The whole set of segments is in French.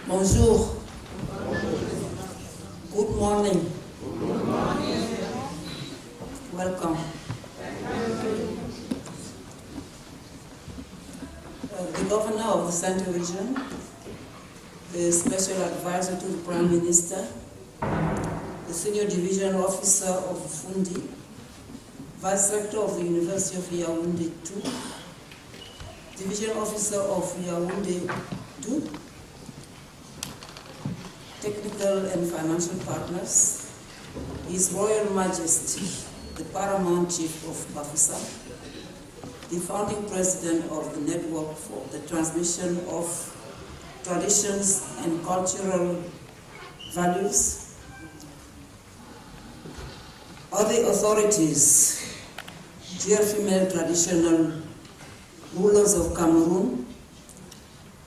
Bonjour. Good morning. Welcome. The governor of the Central Region, the special advisor to the Prime Minister, the senior division officer of Fundi, vice rector of the University of Yaoundé II, division officer of Yaoundé II, technical and financial partners, His Royal Majesty, the Paramount Chief of Bafoussam, the founding president of the Network for the Transmission of Traditions and Cultural Values, other authorities, dear female traditional rulers of Cameroon,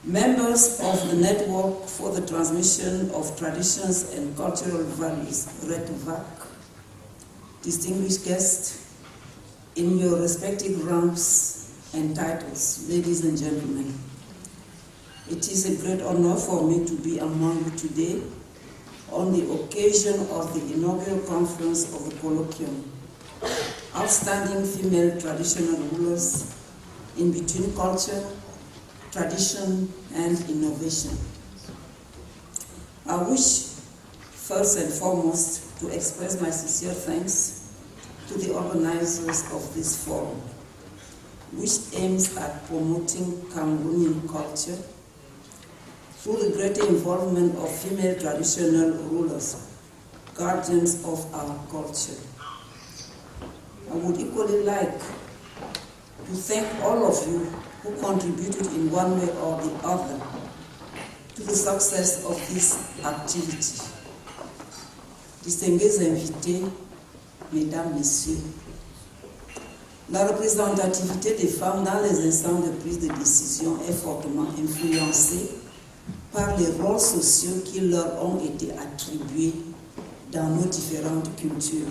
members of the Network for the Transmission of Traditions and Cultural Values, RETVAC, distinguished guests, in your respective ranks and titles, ladies and gentlemen. It is a great honor for me to be among you today on the occasion of the inaugural conference of the colloquium, Outstanding Female Traditional Rulers in Between Culture, Tradition and Innovation. I wish first and foremost to express my sincere thanks to the organizers of this forum, which aims at promoting Cameroonian culture through the greater involvement of female traditional rulers, guardians of our culture. I would equally like to thank all of you who contributed in one way or the other to the success of this activity. Distingués invités, Mesdames, Messieurs, la représentativité des femmes dans les instances de prise de décision est fortement influencée par les rôles sociaux qui leur ont été attribués dans nos différentes cultures.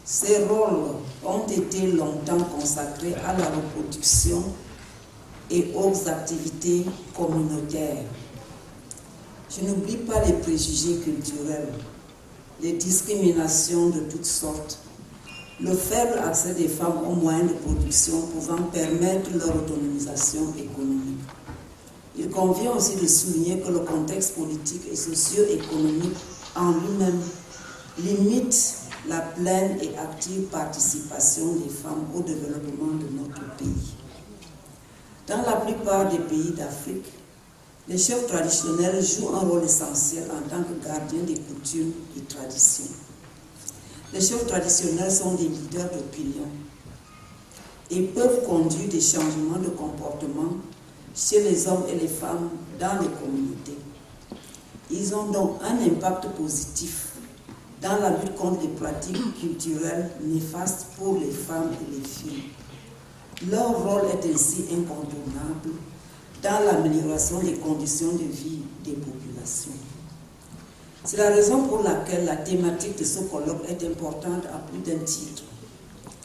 Ces rôles ont été longtemps consacrés à la reproduction et aux activités communautaires. Je n'oublie pas les préjugés culturels, les discriminations de toutes sortes, le faible accès des femmes aux moyens de production pouvant permettre leur autonomisation économique. Il convient aussi de souligner que le contexte politique et socio-économique en lui-même limite la pleine et active participation des femmes au développement de notre pays. Dans la plupart des pays d'Afrique, les chefs traditionnels jouent un rôle essentiel en tant que gardiens des coutumes et traditions. Les chefs traditionnels sont des leaders d'opinion et peuvent conduire des changements de comportement chez les hommes et les femmes dans les communautés. Ils ont donc un impact positif dans la lutte contre les pratiques culturelles néfastes pour les femmes et les filles. Leur rôle est ainsi incontournable dans l'amélioration des conditions de vie des populations. C'est la raison pour laquelle la thématique de ce colloque est importante à plus d'un titre,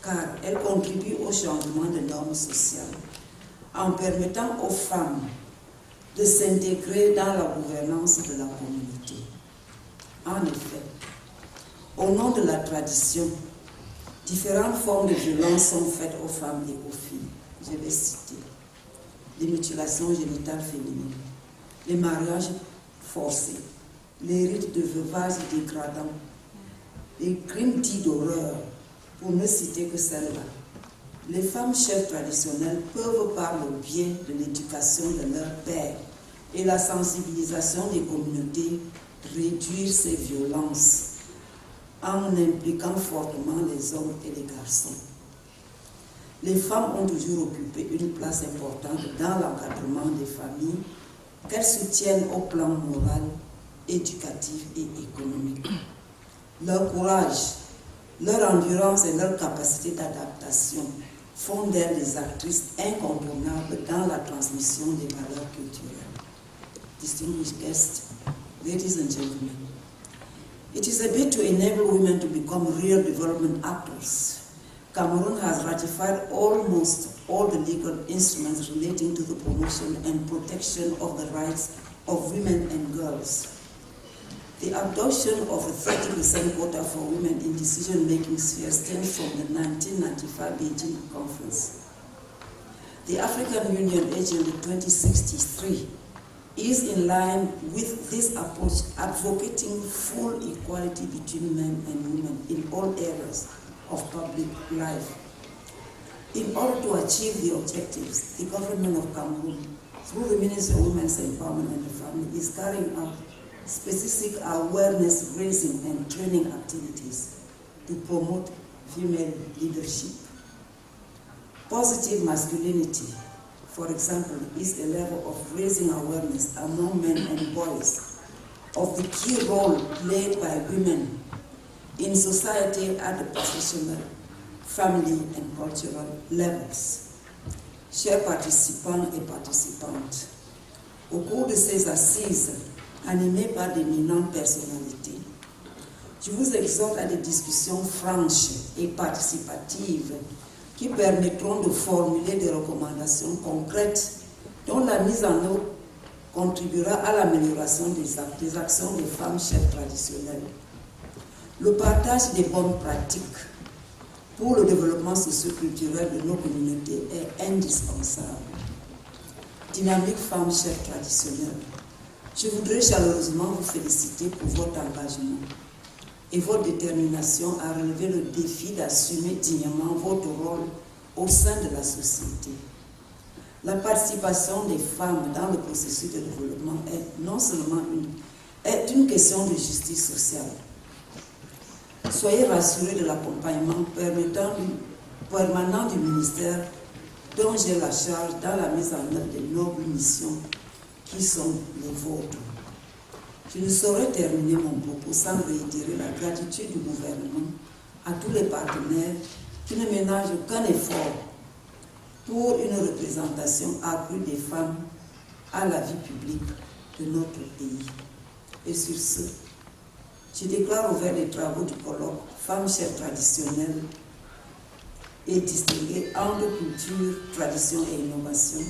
car elle contribue au changement de normes sociales, en permettant aux femmes de s'intégrer dans la gouvernance de la communauté. En effet, au nom de la tradition, différentes formes de violence sont faites aux femmes et aux filles. Je vais citer les mutilations génitales féminines, les mariages forcés, les rites de veuvage dégradants, les crimes dits d'horreur, pour ne citer que celles-là. Les femmes chefs traditionnelles peuvent, par le biais de l'éducation de leurs pères et la sensibilisation des communautés, réduire ces violences en impliquant fortement les hommes et les garçons. Les femmes ont toujours occupé une place importante dans l'encadrement des familles qu'elles soutiennent au plan moral, éducatif et économique. Leur courage, leur endurance et leur capacité d'adaptation font d'elles des actrices incontournables dans la transmission des valeurs culturelles. Distinguished guests, ladies and gentlemen, it is a bid to enable women to become real development actors. Cameroon has ratified almost all the legal instruments relating to the promotion and protection of the rights of women and girls. The adoption of a 30% quota for women in decision-making spheres stems from the 1995 Beijing Conference. The African Union Agenda 2063 is in line with this approach, advocating full equality between men and women in all areas of public life. In order to achieve the objectives, the government of Cameroon, through the Ministry of Women's Empowerment and the Family, is carrying out specific awareness raising and training activities to promote female leadership. Positive masculinity, for example, is a level of raising awareness among men and boys of the key role played by women in society at the professional, family and cultural levels. Chers participants et participantes, au cours de ces assises animées par d'éminentes personnalités, je vous exhorte à des discussions franches et participatives qui permettront de formuler des recommandations concrètes dont la mise en œuvre contribuera à l'amélioration des actions des femmes chefs traditionnelles. Le partage des bonnes pratiques pour le développement socio-culturel de nos communautés est indispensable. Dynamique femmes chefs traditionnelles, je voudrais chaleureusement vous féliciter pour votre engagement et votre détermination à relever le défi d'assumer dignement votre rôle au sein de la société. La participation des femmes dans le processus de développement est non seulement une question de justice sociale. Soyez rassurés de l'accompagnement permanent du ministère dont j'ai la charge dans la mise en œuvre des nobles missions qui sont les vôtres. Je ne saurais terminer mon propos sans réitérer la gratitude du gouvernement à tous les partenaires qui ne ménagent aucun effort pour une représentation accrue des femmes à la vie publique de notre pays. Et sur ce, je déclare ouvert les travaux du colloque Femmes chefs traditionnelles et distinguées entre culture, tradition et innovation.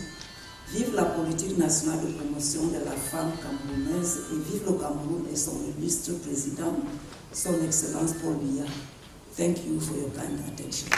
Vive la politique nationale de promotion de la femme camerounaise et vive le Cameroun et son illustre président, son Excellence Paul Biya. Thank you for your kind attention.